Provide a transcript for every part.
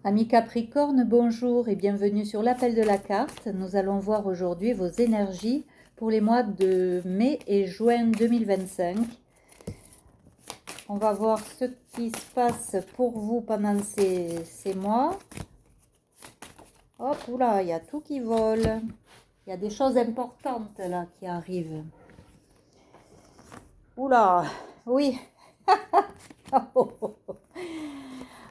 Amis Capricorne, bonjour et bienvenue sur l'appel de la carte. Nous allons voir aujourd'hui vos énergies pour les mois de mai et juin 2025. On va voir ce qui se passe pour vous pendant ces mois. Hop, oula, il y a tout qui vole. Il y a des choses importantes là qui arrivent. Oula, oui.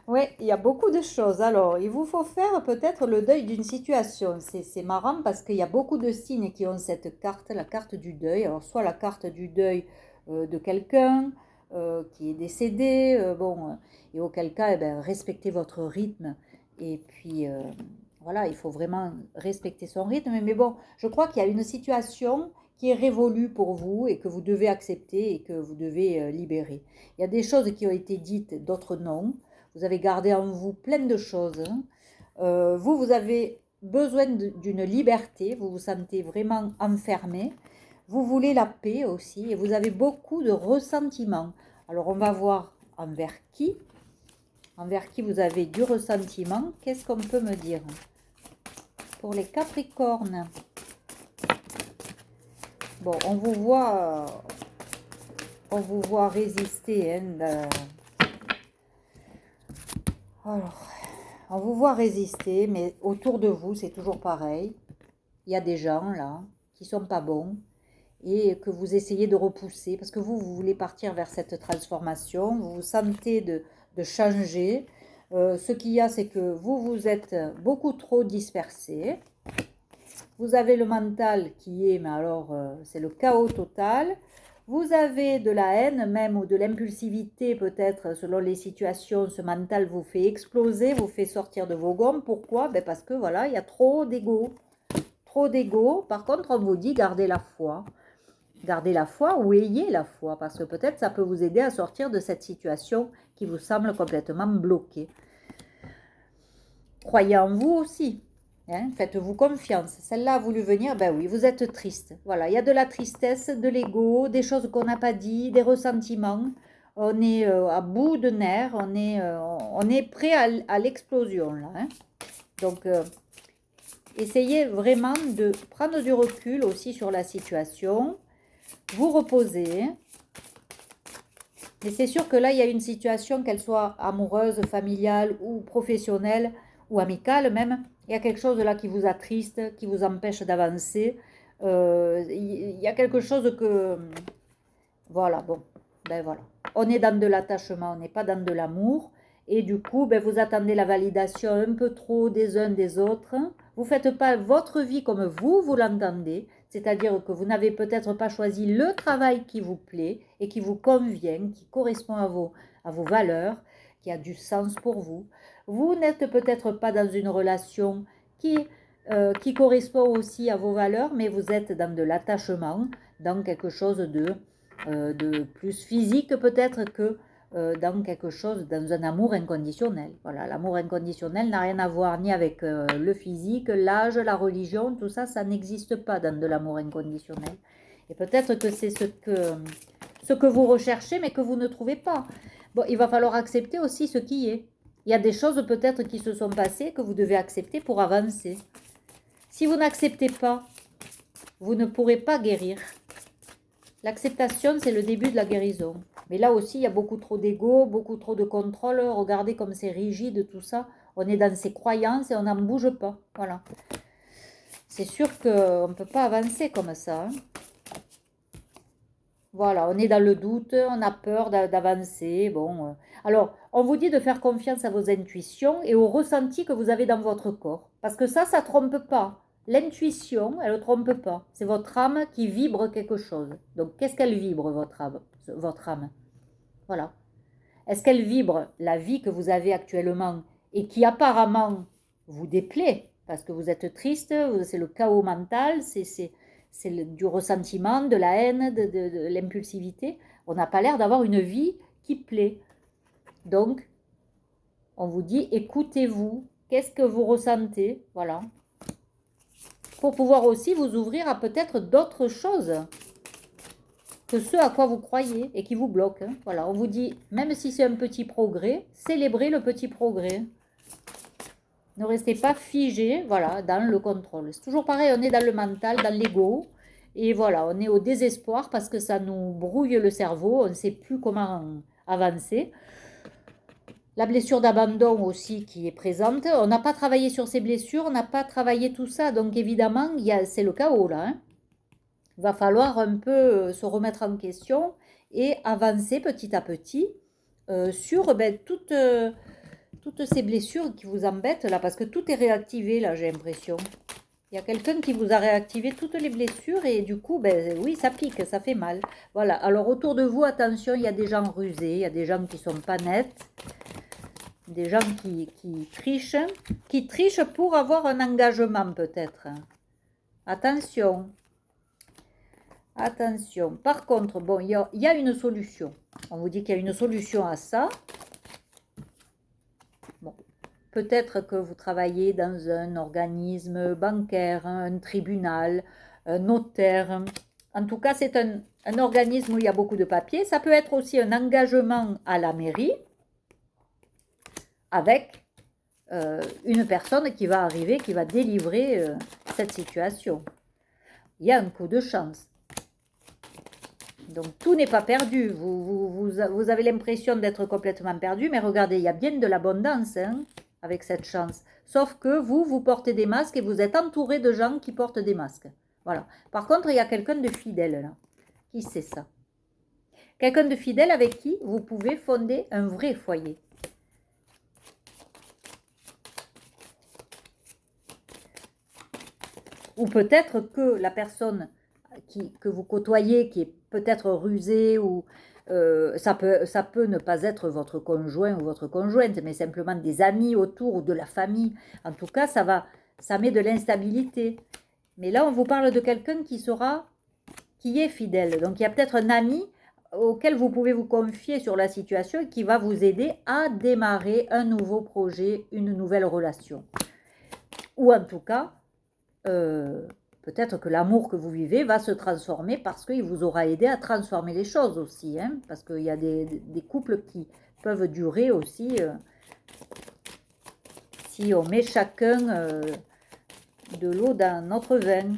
Oui, il y a beaucoup de choses. Alors, il vous faut faire peut-être le deuil d'une situation. C'est marrant parce qu'il y a beaucoup de signes qui ont cette carte, la carte du deuil. Alors, soit la carte du deuil de quelqu'un qui est décédé, et auquel cas, eh ben, respectez votre rythme. Et puis, voilà, il faut vraiment respecter son rythme. Mais bon, je crois qu'il y a une situation qui est révolue pour vous et que vous devez accepter et que vous devez libérer. Il y a des choses qui ont été dites, d'autres non. Vous avez gardé en vous plein de choses. Vous avez besoin d'une liberté. Vous vous sentez vraiment enfermé. Vous voulez la paix aussi. Et vous avez beaucoup de ressentiments. Alors, on va voir envers qui. Envers qui vous avez du ressentiment. Qu'est-ce qu'on peut me dire? Pour les Capricornes. Bon, on vous voit résister. Alors, on vous voit résister, mais autour de vous, c'est toujours pareil. Il y a des gens là qui sont pas bons et que vous essayez de repousser parce que vous voulez partir vers cette transformation. Vous vous sentez de changer. Ce qu'il y a, c'est que vous êtes beaucoup trop dispersé. Vous avez le mental qui est, mais alors c'est le chaos total. Vous avez de la haine même ou de l'impulsivité peut-être selon les situations. Ce mental vous fait exploser, vous fait sortir de vos gommes. Pourquoi? Ben parce que voilà, il y a trop d'ego. Trop d'ego. Par contre, on vous dit gardez la foi. Gardez la foi ou ayez la foi parce que peut-être ça peut vous aider à sortir de cette situation qui vous semble complètement bloquée. Croyez en vous aussi. Hein, faites-vous confiance. Celle-là a voulu venir, ben oui, vous êtes triste. Voilà, il y a de la tristesse, de l'ego, des choses qu'on n'a pas dit, des ressentiments. On est à bout de nerfs, on est prêt à l'explosion là. Hein. Donc, essayez vraiment de prendre du recul aussi sur la situation, vous reposer. Mais c'est sûr que là, il y a une situation, qu'elle soit amoureuse, familiale ou professionnelle ou amicale même, il y a quelque chose là qui vous attriste, qui vous empêche d'avancer. Il y a quelque chose que... Voilà, bon, ben voilà. On est dans de l'attachement, on n'est pas dans de l'amour. Et du coup, ben, vous attendez la validation un peu trop des uns des autres. Vous ne faites pas votre vie comme vous l'entendez. C'est-à-dire que vous n'avez peut-être pas choisi le travail qui vous plaît et qui vous convient, qui correspond à vos valeurs, qui a du sens pour vous. Vous n'êtes peut-être pas dans une relation qui correspond aussi à vos valeurs, mais vous êtes dans de l'attachement, dans quelque chose de plus physique peut-être que dans quelque chose, dans un amour inconditionnel. Voilà, l'amour inconditionnel n'a rien à voir ni avec le physique, l'âge, la religion, tout ça, ça n'existe pas dans de l'amour inconditionnel. Et peut-être que c'est ce que vous recherchez, mais que vous ne trouvez pas. Bon, il va falloir accepter aussi ce qui est. Il y a des choses peut-être qui se sont passées que vous devez accepter pour avancer. Si vous n'acceptez pas, vous ne pourrez pas guérir. L'acceptation, c'est le début de la guérison. Mais là aussi, il y a beaucoup trop d'ego, beaucoup trop de contrôle. Regardez comme c'est rigide tout ça. On est dans ses croyances et on n'en bouge pas. Voilà. C'est sûr qu'on ne peut pas avancer comme ça. Hein. Voilà, on est dans le doute, on a peur d'avancer. Bon, alors, on vous dit de faire confiance à vos intuitions et aux ressentis que vous avez dans votre corps. Parce que ça ne trompe pas. L'intuition, elle ne trompe pas. C'est votre âme qui vibre quelque chose. Donc, qu'est-ce qu'elle vibre, votre âme? Voilà. Est-ce qu'elle vibre la vie que vous avez actuellement et qui apparemment vous déplaît parce que vous êtes triste, c'est le chaos mental, c'est du ressentiment, de la haine, de l'impulsivité. On n'a pas l'air d'avoir une vie qui plaît. Donc, on vous dit, écoutez-vous, qu'est-ce que vous ressentez? Voilà. Pour pouvoir aussi vous ouvrir à peut-être d'autres choses que ce à quoi vous croyez et qui vous bloque. Hein. Voilà, on vous dit, même si c'est un petit progrès, célébrez le petit progrès. Ne restez pas figé, voilà, dans le contrôle. C'est toujours pareil, on est dans le mental, dans l'ego. Et voilà, on est au désespoir parce que ça nous brouille le cerveau, on ne sait plus comment avancer. La blessure d'abandon aussi qui est présente. On n'a pas travaillé sur ces blessures, on n'a pas travaillé tout ça. Donc évidemment, c'est le chaos là, hein. Il va falloir un peu se remettre en question et avancer petit à petit sur toutes ces blessures qui vous embêtent là, parce que tout est réactivé là, j'ai l'impression. Il y a quelqu'un qui vous a réactivé toutes les blessures et du coup, oui, ça pique, ça fait mal. Voilà, alors autour de vous, attention, il y a des gens rusés, il y a des gens qui sont pas nets, des gens qui trichent pour avoir un engagement peut-être. Attention, attention. Par contre, bon, il y a une solution. On vous dit qu'il y a une solution à ça. Bon, peut-être que vous travaillez dans un organisme bancaire, un tribunal, un notaire. En tout cas, c'est un organisme où il y a beaucoup de papiers. Ça peut être aussi un engagement à la mairie avec une personne qui va arriver, qui va délivrer cette situation. Il y a un coup de chance. Donc tout n'est pas perdu. Vous avez l'impression d'être complètement perdu, mais regardez, il y a bien de l'abondance hein, avec cette chance. Sauf que vous portez des masques et vous êtes entouré de gens qui portent des masques. Voilà. Par contre, il y a quelqu'un de fidèle là. Qui c'est ça? Quelqu'un de fidèle avec qui vous pouvez fonder un vrai foyer. Ou peut-être que la personne que vous côtoyez, qui est peut-être rusée, ou ça peut ne pas être votre conjoint ou votre conjointe, mais simplement des amis autour ou de la famille. En tout cas, ça met de l'instabilité. Mais là, on vous parle de quelqu'un qui est fidèle. Donc, il y a peut-être un ami auquel vous pouvez vous confier sur la situation et qui va vous aider à démarrer un nouveau projet, une nouvelle relation. Ou en tout cas, peut-être que l'amour que vous vivez va se transformer parce qu'il vous aura aidé à transformer les choses aussi. Hein, parce qu'il y a des couples qui peuvent durer aussi si on met chacun de l'eau dans notre vin.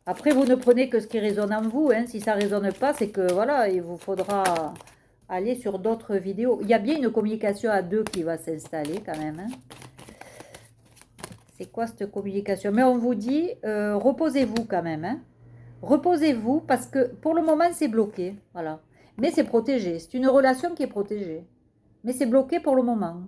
Après, vous ne prenez que ce qui résonne en vous. Hein. Si ça ne résonne pas, c'est que voilà, il vous faudra aller sur d'autres vidéos. Il y a bien une communication à deux qui va s'installer quand même. Hein. C'est quoi cette communication? Mais on vous dit, reposez-vous quand même. Hein. Reposez-vous parce que pour le moment, c'est bloqué. Voilà. Mais c'est protégé. C'est une relation qui est protégée. Mais c'est bloqué pour le moment.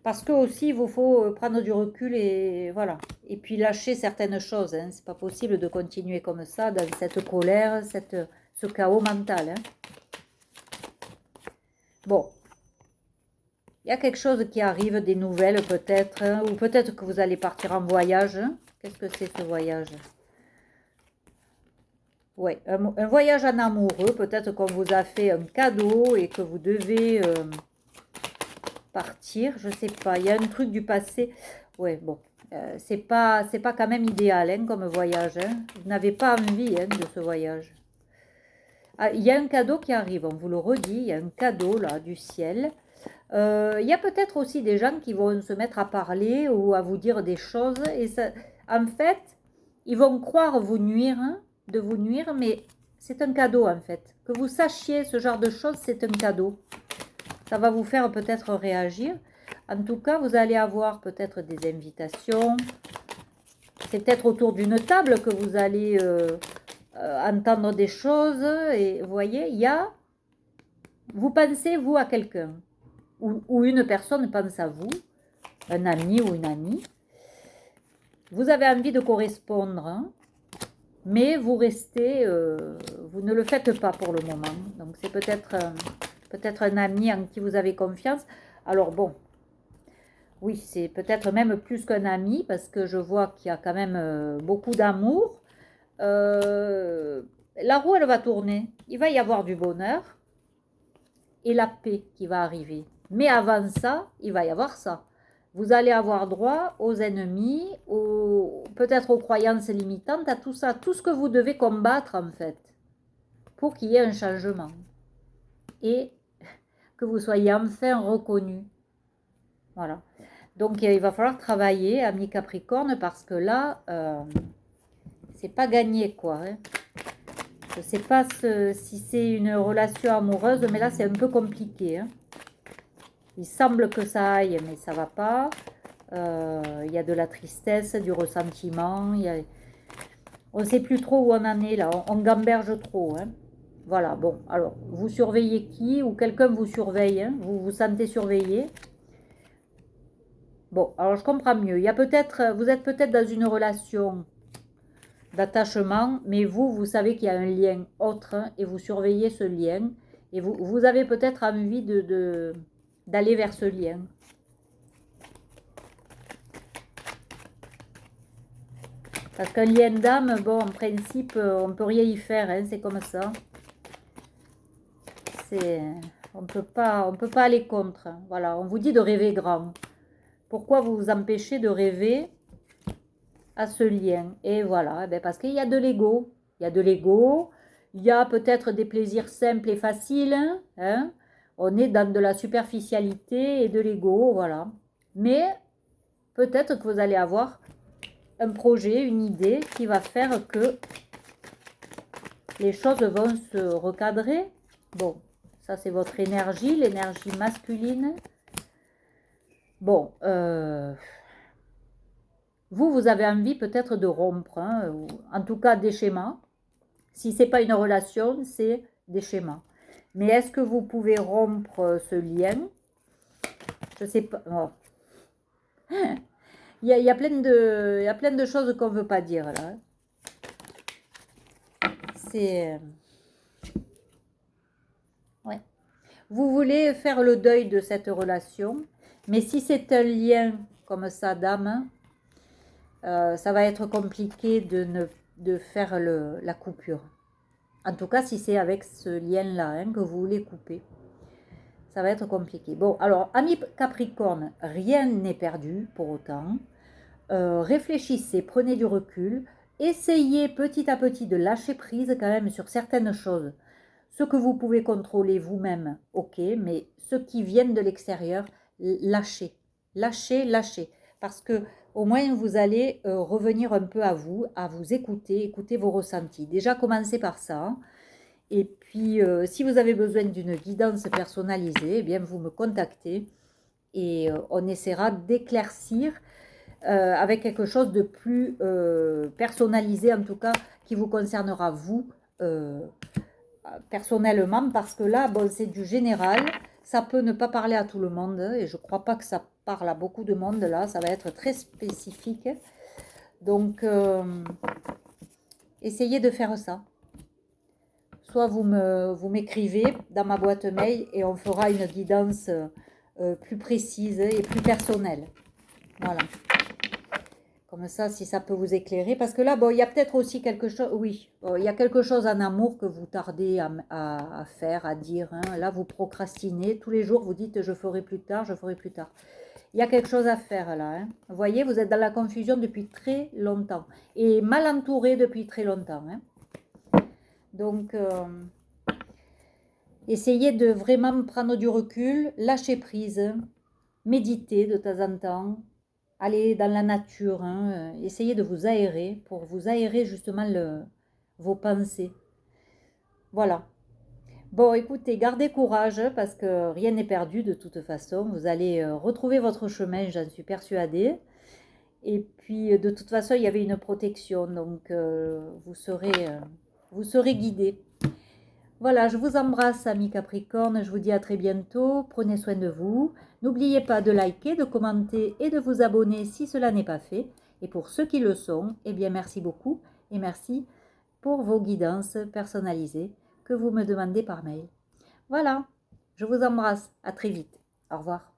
Parce que aussi, il vous faut prendre du recul et voilà. Et puis lâcher certaines choses. Hein. C'est pas possible de continuer comme ça, dans cette colère, ce chaos mental. Hein. Bon. Il y a quelque chose qui arrive, des nouvelles peut-être, hein, ou peut-être que vous allez partir en voyage. Hein. Qu'est-ce que c'est ce voyage? Oui, un voyage en amoureux. Peut-être qu'on vous a fait un cadeau et que vous devez partir. Je ne sais pas, il y a un truc du passé. Oui, bon, c'est pas quand même idéal hein, comme voyage. Hein. Vous n'avez pas envie hein, de ce voyage. Ah, il y a un cadeau qui arrive, on vous le redit, il y a un cadeau là du ciel. Il y a peut-être aussi des gens qui vont se mettre à parler ou à vous dire des choses. Et ça, en fait, ils vont croire vous nuire, hein, de vous nuire, mais c'est un cadeau en fait. Que vous sachiez ce genre de choses, c'est un cadeau. Ça va vous faire peut-être réagir. En tout cas, vous allez avoir peut-être des invitations. C'est peut-être autour d'une table que vous allez entendre des choses. Et vous voyez, il y a... Vous pensez, vous, à quelqu'un. Ou une personne pense à vous. Un ami ou une amie. Vous avez envie de correspondre. Hein, mais vous restez... vous ne le faites pas pour le moment. Donc c'est peut-être un ami en qui vous avez confiance. Alors bon, oui, c'est peut-être même plus qu'un ami, parce que je vois qu'il y a quand même beaucoup d'amour. La roue, elle va tourner. Il va y avoir du bonheur et la paix qui va arriver. Mais avant ça, il va y avoir ça. Vous allez avoir droit aux ennemis, peut-être aux croyances limitantes, à tout ça, tout ce que vous devez combattre en fait, pour qu'il y ait un changement. Et que vous soyez enfin reconnu. Voilà. Donc, il va falloir travailler, ami Capricorne, parce que là, c'est pas gagné, quoi. Hein. Je ne sais pas si c'est une relation amoureuse, mais là, c'est un peu compliqué. Hein. Il semble que ça aille, mais ça va pas. Il y a de la tristesse, du ressentiment. On ne sait plus trop où on en est, là. On gamberge trop. Hein. Voilà, bon. Alors, vous surveillez qui? Ou quelqu'un vous surveille. Hein. Vous vous sentez surveillé. Bon, alors je comprends mieux. Il y a peut-être, vous êtes peut-être dans une relation d'attachement, mais vous savez qu'il y a un lien autre hein, et vous surveillez ce lien. Et vous avez peut-être envie d'aller vers ce lien. Parce qu'un lien d'âme, bon, en principe, on ne peut rien y faire, hein, c'est comme ça. On peut pas aller contre. Voilà, on vous dit de rêver grand. Pourquoi vous vous empêchez de rêver à ce lien? Et voilà, parce qu'il y a de l'ego. Il y a de l'ego, il y a peut-être des plaisirs simples et faciles. Hein. On est dans de la superficialité et de l'ego, voilà. Mais peut-être que vous allez avoir un projet, une idée qui va faire que les choses vont se recadrer. Bon, ça c'est votre énergie, l'énergie masculine. Bon, vous avez envie peut-être de rompre, hein, ou en tout cas des schémas. Si ce n'est pas une relation, c'est des schémas. Mais est-ce que vous pouvez rompre ce lien? Je ne sais pas. Oh. Il y a plein de choses qu'on ne veut pas dire là. C'est... Ouais. Vous voulez faire le deuil de cette relation, mais si c'est un lien comme ça, dame, ça va être compliqué de faire la coupure. En tout cas, si c'est avec ce lien-là hein, que vous voulez couper, ça va être compliqué. Bon, alors, ami Capricorne, rien n'est perdu pour autant. Réfléchissez, prenez du recul, essayez petit à petit de lâcher prise quand même sur certaines choses. Ce que vous pouvez contrôler vous-même, ok, mais ceux qui viennent de l'extérieur, lâchez, lâchez, lâchez. Parce que au moins vous allez revenir un peu à vous écouter, écouter vos ressentis. Déjà commencez par ça. Hein. Et puis si vous avez besoin d'une guidance personnalisée, eh bien vous me contactez et on essaiera d'éclaircir avec quelque chose de plus personnalisé, en tout cas, qui vous concernera vous personnellement, parce que là, bon, c'est du général, ça peut ne pas parler à tout le monde, et je ne crois pas que ça parle à beaucoup de monde, là, ça va être très spécifique. Donc, essayez de faire ça. Soit vous m'écrivez dans ma boîte mail, et on fera une guidance plus précise et plus personnelle. Voilà. Comme ça, si ça peut vous éclairer. Parce que là, bon, il y a peut-être aussi quelque chose... Oui, il y a quelque chose en amour que vous tardez à faire, à dire. Hein. Là, vous procrastinez. Tous les jours, vous dites « je ferai plus tard, je ferai plus tard ». Il y a quelque chose à faire là. Hein. Vous voyez, vous êtes dans la confusion depuis très longtemps. Et mal entouré depuis très longtemps. Hein. Donc, essayez de vraiment prendre du recul, lâcher prise, méditer de temps en temps. Allez dans la nature, hein, essayez de vous aérer pour vous aérer justement vos pensées. Voilà. Bon, écoutez, gardez courage parce que rien n'est perdu de toute façon. Vous allez retrouver votre chemin, j'en suis persuadée. Et puis, de toute façon, il y avait une protection, donc vous serez guidé. Voilà, je vous embrasse, amis Capricorne. Je vous dis à très bientôt. Prenez soin de vous. N'oubliez pas de liker, de commenter et de vous abonner si cela n'est pas fait. Et pour ceux qui le sont, eh bien merci beaucoup et merci pour vos guidances personnalisées que vous me demandez par mail. Voilà, je vous embrasse. À très vite. Au revoir.